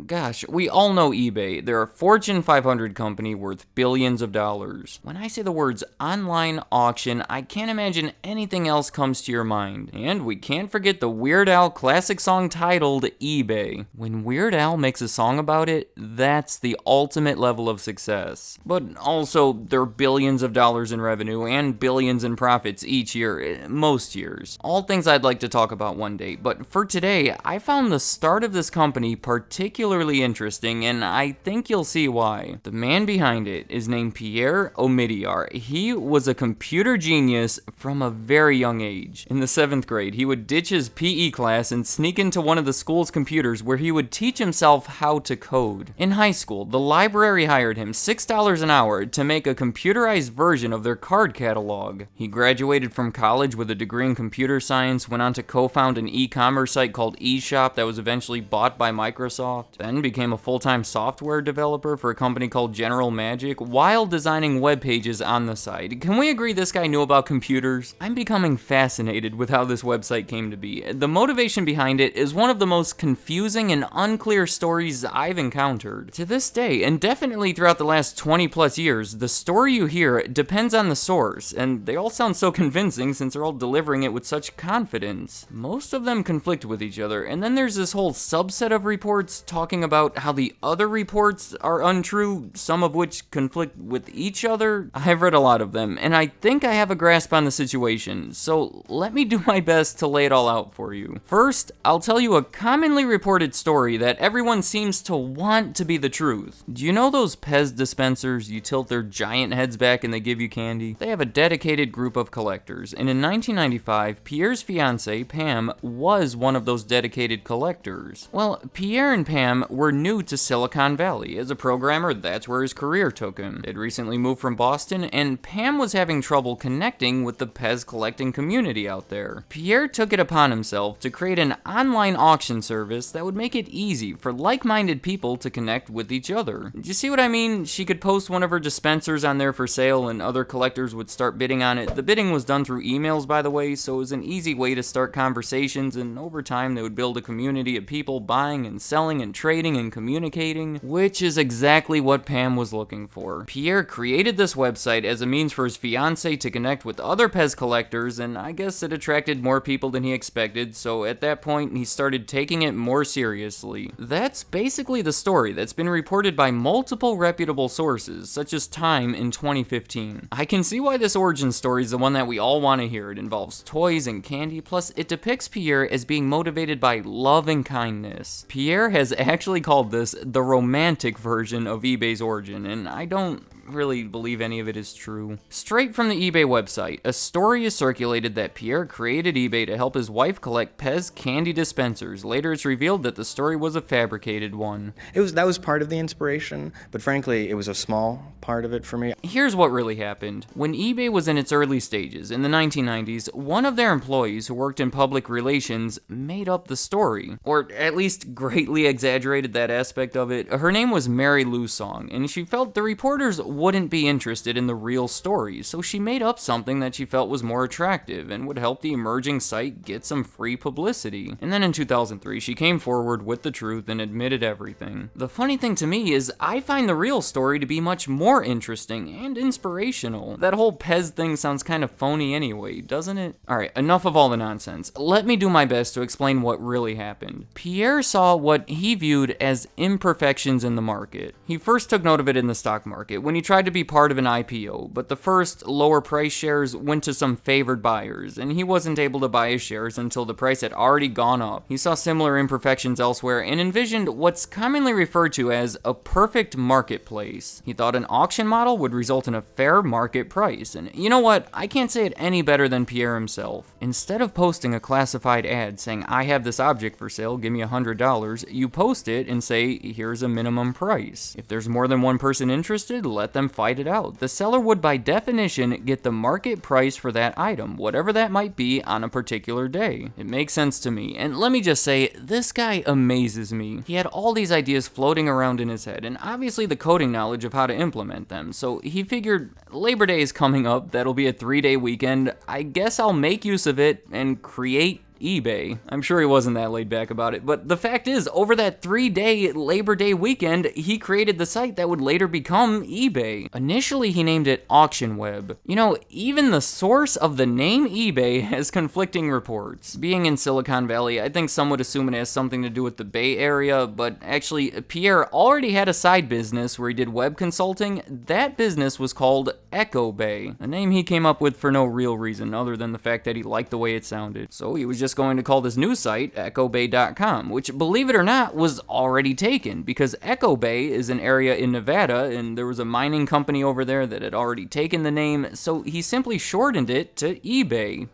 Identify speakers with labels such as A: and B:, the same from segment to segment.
A: Gosh, we all know eBay. They're a Fortune 500 company worth billions of dollars. When I say the words online auction, I can't imagine anything else comes to your mind. And we can't forget the Weird Al classic song titled eBay. When Weird Al makes a song about it, that's the ultimate level of success. But also, they're billions of dollars in revenue and billions in profits each year, most years. All things I'd like to talk about one day, but for today, I found the start of this company particularly interesting, and I think you'll see why. The man behind it is named Pierre Omidyar. He was a computer genius from a very young age. In the 7th grade, he would ditch his PE class and sneak into one of the school's computers where he would teach himself how to code. In high school, the library hired him $6 an hour to make a computerized version of their card catalog. He graduated from college with a degree in computer science, went on to co-found an e-commerce site called eShop that was eventually bought by Microsoft. Then became a full-time software developer for a company called General Magic while designing web pages on the site. Can we agree this guy knew about computers? I'm becoming fascinated with how this website came to be. The motivation behind it is one of the most confusing and unclear stories I've encountered. To this day, and definitely throughout the last 20 plus years, the story you hear depends on the source, and they all sound so convincing since they're all delivering it with such confidence. Most of them conflict with each other, and then there's this whole subset of reports talking about how the other reports are untrue, some of which conflict with each other. I've read a lot of them, and I think I have a grasp on the situation, so let me do my best to lay it all out for you. First, I'll tell you a commonly reported story that everyone seems to want to be the truth. Do you know those Pez dispensers? You tilt their giant heads back and they give you candy? They have a dedicated group of collectors, and in 1995, Pierre's fiancée, Pam, was one of those dedicated collectors. Well, Pierre and Pam were new to Silicon Valley. As a programmer, that's where his career took him. They'd recently moved from Boston, and Pam was having trouble connecting with the Pez collecting community out there. Pierre took it upon himself to create an online auction service that would make it easy for like-minded people to connect with each other. Do you see what I mean? She could post one of her dispensers on there for sale, and other collectors would start bidding on it. The bidding was done through emails, by the way, so it was an easy way to start conversations, and over time they would build a community of people buying and selling and trading and communicating, which is exactly what Pam was looking for. Pierre created this website as a means for his fiancée to connect with other Pez collectors, and I guess it attracted more people than he expected, so at that point he started taking it more seriously. That's basically the story that's been reported by multiple reputable sources, such as Time in 2015. I can see why this origin story is the one that we all want to hear. It involves toys and candy, plus it depicts Pierre as being motivated by love and kindness. Pierre has actually called this the romantic version of eBay's origin, and I don't really believe any of it is true. Straight from the eBay website, a story is circulated that Pierre created eBay to help his wife collect Pez candy dispensers. Later it's revealed that the story was a fabricated one.
B: That was part of the inspiration, but frankly, it was a small part of it for me.
A: Here's what really happened. When eBay was in its early stages, in the 1990s, one of their employees who worked in public relations made up the story, or at least greatly exaggerated that aspect of it. Her name was Mary Lou Song, and she felt the reporters wouldn't be interested in the real story, so she made up something that she felt was more attractive and would help the emerging site get some free publicity. And then in 2003, she came forward with the truth and admitted everything. The funny thing to me is I find the real story to be much more interesting and inspirational. That whole Pez thing sounds kind of phony anyway, doesn't it? Alright, enough of all the nonsense. Let me do my best to explain what really happened. Pierre saw what he viewed as imperfections in the market. He first took note of it in the stock market when he tried to be part of an IPO, but the first lower price shares went to some favored buyers, and he wasn't able to buy his shares until the price had already gone up. He saw similar imperfections elsewhere and envisioned what's commonly referred to as a perfect marketplace. He thought an auction model would result in a fair market price, and you know what? I can't say it any better than Pierre himself. Instead of posting a classified ad saying, "I have this object for sale, give me $100, you post it and say, "Here's a minimum price. If there's more than one person interested, let them fight it out. The seller would by definition get the market price for that item, whatever that might be on a particular day. It makes sense to me, and let me just say, this guy amazes me. He had all these ideas floating around in his head, and obviously the coding knowledge of how to implement them, so he figured Labor Day is coming up, that'll be a 3-day weekend, I guess I'll make use of it and create eBay. I'm sure he wasn't that laid back about it, but the fact is, over that 3-day Labor Day weekend, he created the site that would later become eBay. Initially, he named it Auction Web. You know, even the source of the name eBay has conflicting reports. Being in Silicon Valley, I think some would assume it has something to do with the Bay Area, but actually, Pierre already had a side business where he did web consulting. That business was called Echo Bay, a name he came up with for no real reason other than the fact that he liked the way it sounded. So he was just going to call this new site EchoBay.com, which, believe it or not, was already taken because Echo Bay is an area in Nevada and there was a mining company over there that had already taken the name, so he simply shortened it to eBay.com.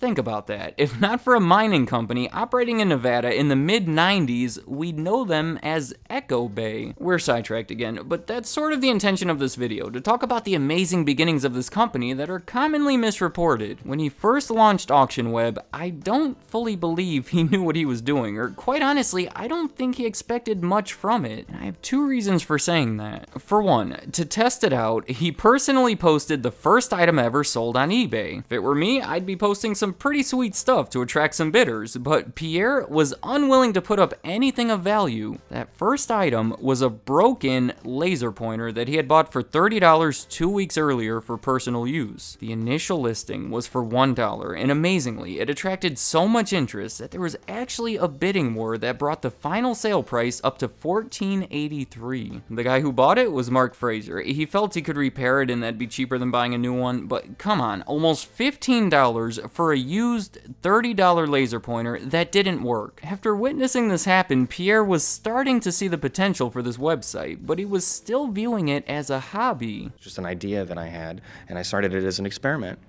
A: Think about that. If not for a mining company operating in Nevada in the mid-90s, we'd know them as Echo Bay. We're sidetracked again, but that's sort of the intention of this video, to talk about the amazing beginnings of this company that are commonly misreported. When he first launched Auction Web, I don't fully believe he knew what he was doing, or quite honestly, I don't think he expected much from it. And I have 2 reasons for saying that. For one, to test it out, he personally posted the first item ever sold on eBay. If it were me, I'd be posting some pretty sweet stuff to attract some bidders, but Pierre was unwilling to put up anything of value. That first item was a broken laser pointer that he had bought for $30 2 weeks earlier for personal use. The initial listing was for $1, and amazingly, it attracted so much interest that there was actually a bidding war that brought the final sale price up to $14.83. The guy who bought it was Mark Fraser. He felt he could repair it and that'd be cheaper than buying a new one, but come on, almost $15 for a used $30 laser pointer that didn't work. After witnessing this happen, Pierre was starting to see the potential for this website, but he was still viewing it as a hobby.
B: Just an idea that I had, and I started it as an experiment.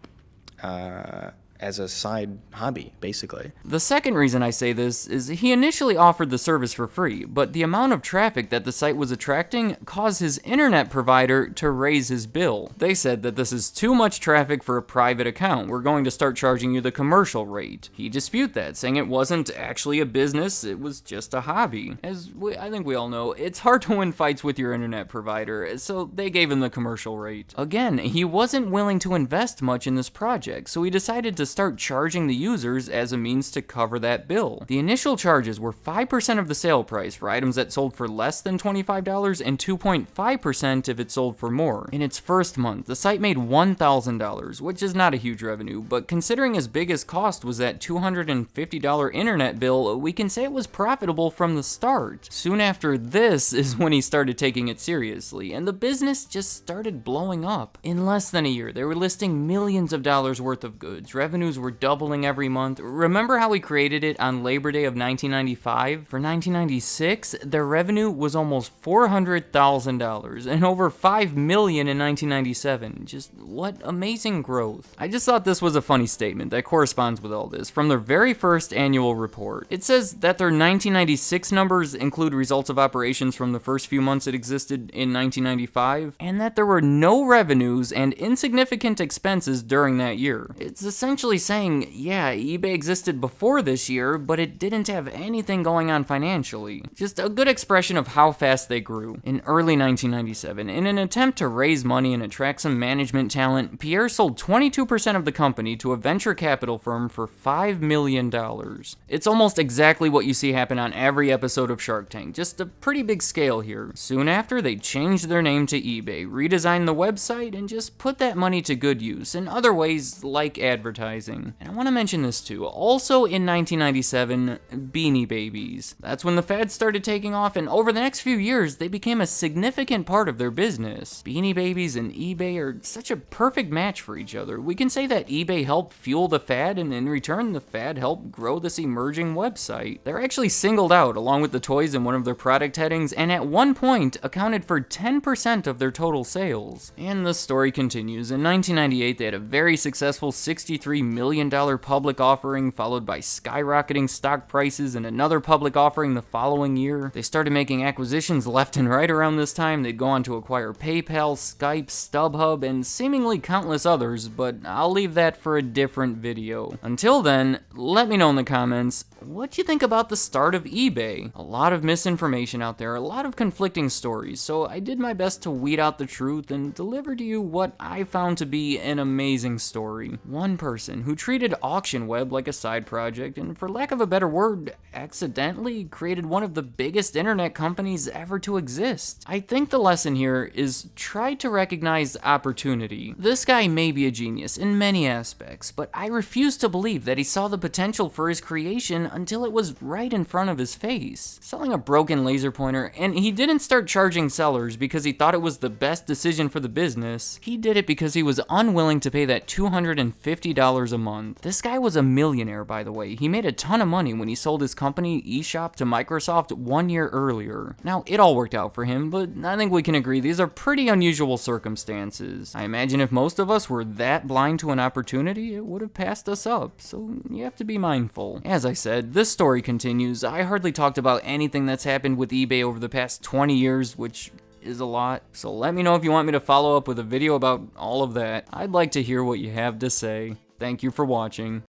B: As a side hobby, basically.
A: The second reason I say this is he initially offered the service for free, but the amount of traffic that the site was attracting caused his internet provider to raise his bill. They said that this is too much traffic for a private account. We're going to start charging you the commercial rate. He disputed that, saying it wasn't actually a business, it was just a hobby. I think we all know, it's hard to win fights with your internet provider, so they gave him the commercial rate. Again, he wasn't willing to invest much in this project, so he decided to start charging the users as a means to cover that bill. The initial charges were 5% of the sale price for items that sold for less than $25 and 2.5% if it sold for more. In its first month, the site made $1,000, which is not a huge revenue, but considering his biggest cost was that $250 internet bill, we can say it was profitable from the start. Soon after this is when he started taking it seriously, and the business just started blowing up. In less than a year, they were listing millions of dollars worth of goods. Revenues were doubling every month. Remember how we created it on Labor Day of 1995? For 1996, their revenue was almost $400,000 and over $5 million in 1997. Just what amazing growth. I just thought this was a funny statement that corresponds with all this. From their very first annual report, it says that their 1996 numbers include results of operations from the first few months it existed in 1995, and that there were no revenues and insignificant expenses during that year. It's essentially saying, yeah, eBay existed before this year, but it didn't have anything going on financially. Just a good expression of how fast they grew. In early 1997, in an attempt to raise money and attract some management talent, Pierre sold 22% of the company to a venture capital firm for $5 million. It's almost exactly what you see happen on every episode of Shark Tank, just a pretty big scale here. Soon after, they changed their name to eBay, redesigned the website, and just put that money to good use in other ways like advertising. And I want to mention this too. Also in 1997, Beanie Babies. That's when the fad started taking off, and over the next few years, they became a significant part of their business. Beanie Babies and eBay are such a perfect match for each other. We can say that eBay helped fuel the fad, and in return, the fad helped grow this emerging website. They're actually singled out along with the toys in one of their product headings, and at one point accounted for 10% of their total sales. And the story continues. In 1998, they had a very successful $63 million public offering, followed by skyrocketing stock prices and another public offering the following year. They started making acquisitions left and right around this time. They'd go on to acquire PayPal, Skype, StubHub, and seemingly countless others, but I'll leave that for a different video. Until then, let me know in the comments, what do you think about the start of eBay? A lot of misinformation out there, a lot of conflicting stories, so I did my best to weed out the truth and deliver to you what I found to be an amazing story. One person who treated auction web like a side project and, for lack of a better word, accidentally created one of the biggest internet companies ever to exist. I think the lesson here is try to recognize opportunity. This guy may be a genius in many aspects, but I refuse to believe that he saw the potential for his creation until it was right in front of his face. Selling a broken laser pointer, and he didn't start charging sellers because he thought it was the best decision for the business. He did it because he was unwilling to pay that $250 a month. This guy was a millionaire, by the way. He made a ton of money when he sold his company eShop to Microsoft 1 year earlier. Now, it all worked out for him, but I think we can agree these are pretty unusual circumstances. I imagine if most of us were that blind to an opportunity, it would have passed us up, so you have to be mindful. As I said, this story continues. I hardly talked about anything that's happened with eBay over the past 20 years, which is a lot. So let me know if you want me to follow up with a video about all of that. I'd like to hear what you have to say. Thank you for watching.